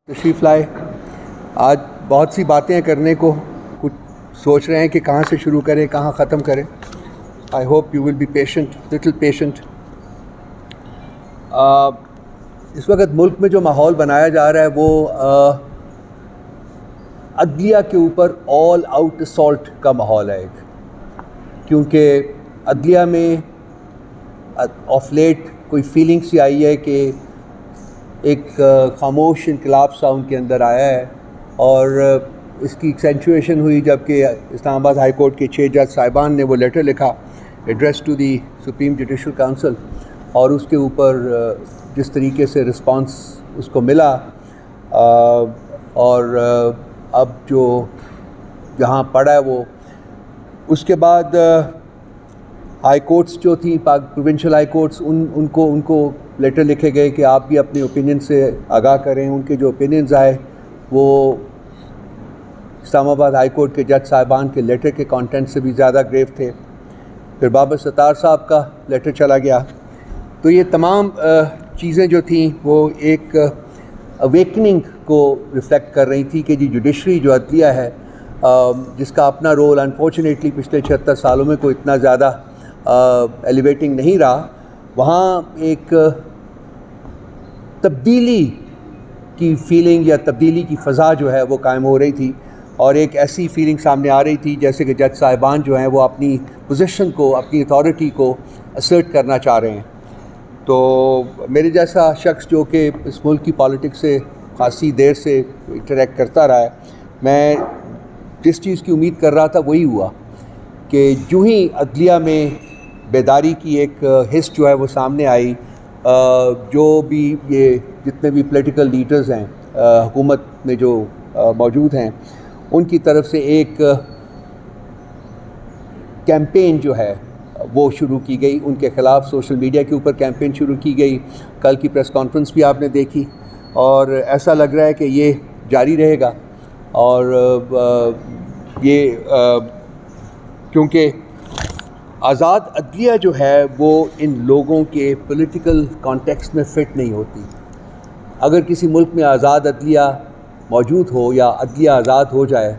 تشریف لائے. آج بہت سی باتیں کرنے کو، کچھ سوچ رہے ہیں کہ کہاں سے شروع کریں کہاں ختم کریں. I hope you will be patient, little patient. اس وقت ملک میں جو ماحول بنایا جا رہا ہے وہ عدلیہ کے اوپر آل آؤٹ اسالٹ کا ماحول ہے ایک، کیونکہ عدلیہ میں آف لیٹ کوئی فیلنگ سی آئی ہے کہ ایک خاموش انقلاب سا ان کے اندر آیا ہے، اور اس کی ایکسینچویشن ہوئی جب کہ اسلام آباد ہائی کورٹ کے 6 جج صاحبان نے وہ لیٹر لکھا address to the supreme judicial council, اور اس کے اوپر جس طریقے سے رسپانس اس کو ملا، اور اب جو جہاں پڑا ہے وہ اس کے بعد ہائی کورٹس جو تھیں پروونشل ہائی کورٹس ان کو لیٹر لکھے گئے کہ آپ بھی اپنے اوپینین سے آگاہ کریں. ان کے جو اوپینینز آئے وہ اسلام آباد ہائی کورٹ کے جج صاحبان کے لیٹر کے کانٹینٹ سے بھی زیادہ گریو تھے. پھر بابر ستار صاحب کا لیٹر چلا گیا. تو یہ تمام چیزیں جو تھیں وہ ایک اویکننگ کو ریفلیکٹ کر رہی تھی کہ جی جوڈیشری جو عدلیہ ہے جس کا اپنا رول انفارچونیٹلی پچھلے 76 سالوں میں کوئی اتنا زیادہ ایلیویٹنگ نہیں رہا، وہاں ایک تبدیلی کی فیلنگ یا تبدیلی کی فضا جو ہے وہ قائم ہو رہی تھی، اور ایک ایسی فیلنگ سامنے آ رہی تھی جیسے کہ جج صاحبان جو ہیں وہ اپنی پوزیشن کو، اپنی اتھارٹی کو اسرٹ کرنا چاہ رہے ہیں. تو میرے جیسا شخص جو کہ اس ملک کی پالیٹکس سے خاصی دیر سے انٹریکٹ کرتا رہا ہے، میں جس چیز کی امید کر رہا تھا وہی ہوا کہ جو ہی عدلیہ میں بیداری کی ایک حس جو ہے وہ سامنے آئی، جو بھی یہ جتنے بھی پولیٹیکل لیڈرز ہیں حکومت میں جو موجود ہیں، ان کی طرف سے ایک کیمپین جو ہے وہ شروع کی گئی ان کے خلاف. سوشل میڈیا کے اوپر کیمپین شروع کی گئی. کل کی پریس کانفرنس بھی آپ نے دیکھی، اور ایسا لگ رہا ہے کہ یہ جاری رہے گا. اور یہ کیونکہ آزاد عدلیہ جو ہے وہ ان لوگوں کے پولیٹیکل کانٹیکسٹ میں فٹ نہیں ہوتی. اگر کسی ملک میں آزاد عدلیہ موجود ہو یا عدلیہ آزاد ہو جائے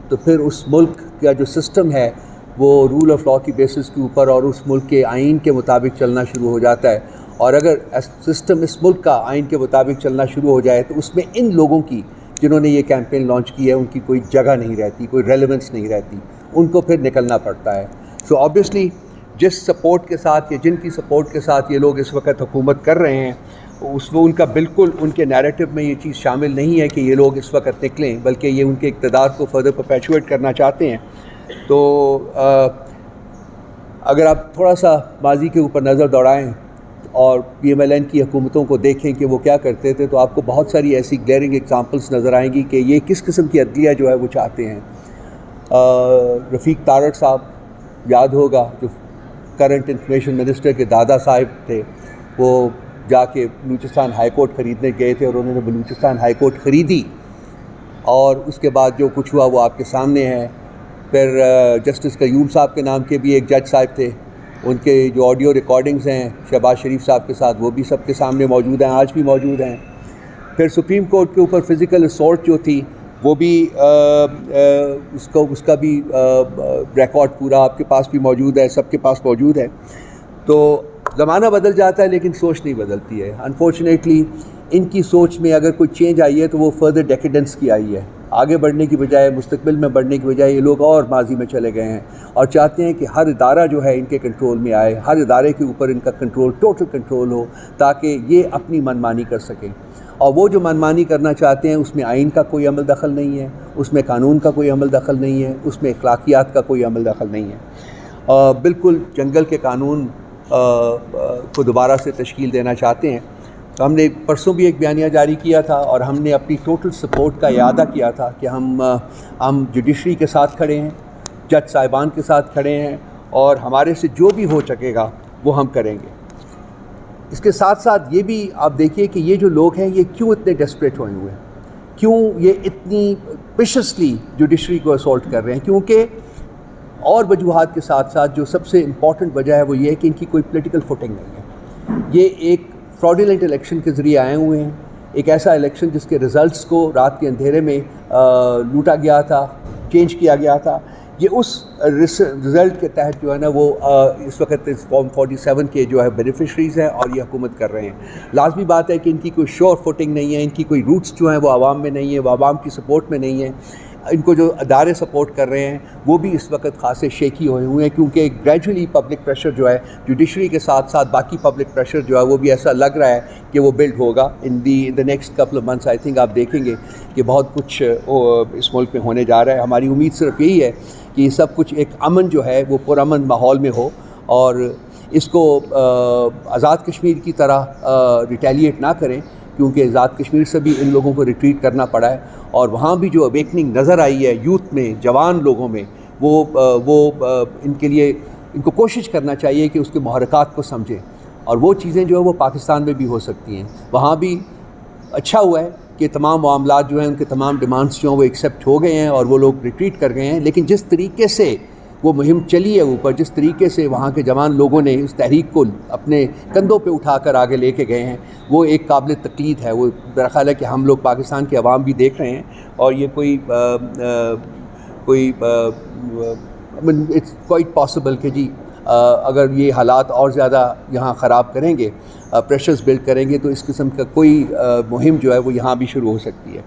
تو پھر اس ملک کا جو سسٹم ہے وہ رول آف لاء کی بیسس کے اوپر اور اس ملک کے آئین کے مطابق چلنا شروع ہو جاتا ہے. اور اگر سسٹم اس ملک کا آئین کے مطابق چلنا شروع ہو جائے تو اس میں ان لوگوں کی جنہوں نے یہ کیمپین لانچ کی ہے ان کی کوئی جگہ نہیں رہتی، کوئی ریلیونس نہیں رہتی، ان کو پھر نکلنا پڑتا ہے. سو آبویسلی جس سپورٹ کے ساتھ یا جن کی سپورٹ کے ساتھ یہ لوگ اس وقت حکومت کر رہے ہیں، ان کا بالکل ان کے نیریٹو میں یہ چیز شامل نہیں ہے کہ یہ لوگ اس وقت نکلیں، بلکہ یہ ان کے اقتدار کو فردر پرپیچویٹ کرنا چاہتے ہیں. تو اگر آپ تھوڑا سا ماضی کے اوپر نظر دوڑائیں اور پی ایم ایل این کی حکومتوں کو دیکھیں کہ وہ کیا کرتے تھے، تو آپ کو بہت ساری ایسی گلیئرنگ ایگزامپلس نظر آئیں گی کہ یہ کس قسم کی عدلیہ جو ہے وہ چاہتے ہیں. رفیق تارڑ صاحب یاد ہوگا، جو کرنٹ انفارمیشن منسٹر کے دادا صاحب تھے، وہ جا کے بلوچستان ہائی کورٹ خریدنے گئے تھے اور انہوں نے بلوچستان ہائی کورٹ خریدی، اور اس کے بعد جو کچھ ہوا وہ آپ کے سامنے ہے. پھر جسٹس قیوم صاحب کے نام کے بھی ایک جج صاحب تھے، ان کے جو آڈیو ریکارڈنگز ہیں شہباز شریف صاحب کے ساتھ وہ بھی سب کے سامنے موجود ہیں، آج بھی موجود ہیں. پھر سپریم کورٹ کے اوپر فزیکل اسالٹ جو تھی وہ بھی اس کا بھی ریکارڈ پورا آپ کے پاس بھی موجود ہے، سب کے پاس موجود ہے. تو زمانہ بدل جاتا ہے لیکن سوچ نہیں بدلتی ہے. انفارچونیٹلی ان کی سوچ میں اگر کوئی چینج آئی ہے تو وہ فردر ڈیکیڈنس کی آئی ہے. آگے بڑھنے کی بجائے، مستقبل میں بڑھنے کی بجائے، یہ لوگ اور ماضی میں چلے گئے ہیں اور چاہتے ہیں کہ ہر ادارہ جو ہے ان کے کنٹرول میں آئے، ہر ادارے کے اوپر ان کا کنٹرول، ٹوٹل کنٹرول ہو، تاکہ یہ اپنی منمانی کر سکیں. اور وہ جو منمانی کرنا چاہتے ہیں اس میں آئین کا کوئی عمل دخل نہیں ہے، اس میں قانون کا کوئی عمل دخل نہیں ہے، اس میں اخلاقیات کا کوئی عمل دخل نہیں ہے. بالکل جنگل کے قانون کو دوبارہ سے تشکیل دینا چاہتے ہیں. تو ہم نے پرسوں بھی ایک بیانیہ جاری کیا تھا اور ہم نے اپنی ٹوٹل سپورٹ کا اعادہ کیا تھا کہ ہم جوڈیشری کے ساتھ کھڑے ہیں، جج صاحبان کے ساتھ کھڑے ہیں، اور ہمارے سے جو بھی ہو سکے گا وہ ہم کریں گے. اس کے ساتھ ساتھ یہ بھی آپ دیکھیے کہ یہ جو لوگ ہیں یہ کیوں اتنے ڈیسپریٹ ہوئے ہیں، کیوں یہ اتنی ویشسلی جوڈیشری کو اسالٹ کر رہے ہیں. کیونکہ اور وجوہات کے ساتھ ساتھ جو سب سے امپورٹنٹ وجہ ہے وہ یہ ہے کہ ان کی کوئی پولیٹیکل فوٹنگ نہیں ہے. یہ ایک فراڈیلنٹ الیکشن کے ذریعے آئے ہوئے ہیں. ایک ایسا الیکشن جس کے رزلٹس کو رات کے اندھیرے میں لوٹا گیا تھا، چینج کیا گیا تھا، یہ اس رزلٹ کے تحت جو ہے نا وہ اس وقت فارم 47 کے جو ہے بینیفیشریز ہیں اور یہ حکومت کر رہے ہیں۔ لازمی بات ہے کہ ان کی کوئی شور فوٹنگ نہیں ہے، ان کی کوئی روٹس جو ہیں وہ عوام میں نہیں ہے، وہ عوام کی سپورٹ میں نہیں ہے۔ ان کو جو ادارے سپورٹ کر رہے ہیں وہ بھی اس وقت خاصے شیکی ہوئے ہیں، کیونکہ گریجولی پبلک پریشر جو ہے جوڈیشری کے ساتھ ساتھ باقی پبلک پریشر جو ہے وہ بھی ایسا لگ رہا ہے کہ وہ بلڈ ہوگا in the next couple of months. I think آپ دیکھیں گے کہ بہت کچھ اس ملک میں ہونے جا رہا ہے۔ ہماری امید صرف یہی ہے کہ یہ سب کچھ ایک امن جو ہے وہ پرامن ماحول میں ہو، اور اس کو آزاد کشمیر کی طرح ریٹیلیٹ نہ کریں، کیونکہ آزاد کشمیر سے بھی ان لوگوں کو ریٹریٹ کرنا پڑا ہے، اور وہاں بھی جو اویکننگ نظر آئی ہے یوتھ میں، جوان لوگوں میں، وہ ان کے لیے ان کو کوشش کرنا چاہیے کہ اس کے محرکات کو سمجھیں، اور وہ چیزیں جو ہے وہ پاکستان میں بھی ہو سکتی ہیں۔ وہاں بھی اچھا ہوا ہے کہ تمام معاملات جو ہیں ان کے تمام ڈیمانڈس جو ہیں وہ ایکسیپٹ ہو گئے ہیں اور وہ لوگ ریٹریٹ کر گئے ہیں، لیکن جس طریقے سے وہ مہم چلی ہے اوپر، جس طریقے سے وہاں کے جوان لوگوں نے اس تحریک کو اپنے کندھوں پہ اٹھا کر آگے لے کے گئے ہیں، وہ ایک قابل تقلید ہے۔ وہ میرا خیال ہے کہ ہم لوگ پاکستان کے عوام بھی دیکھ رہے ہیں، اور یہ کوئی اٹس کوائٹ پاسبل کہ جی اگر یہ حالات اور زیادہ یہاں خراب کریں گے، پریشرز بلڈ کریں گے، تو اس قسم کا کوئی مہم جو ہے وہ یہاں بھی شروع ہو سکتی ہے۔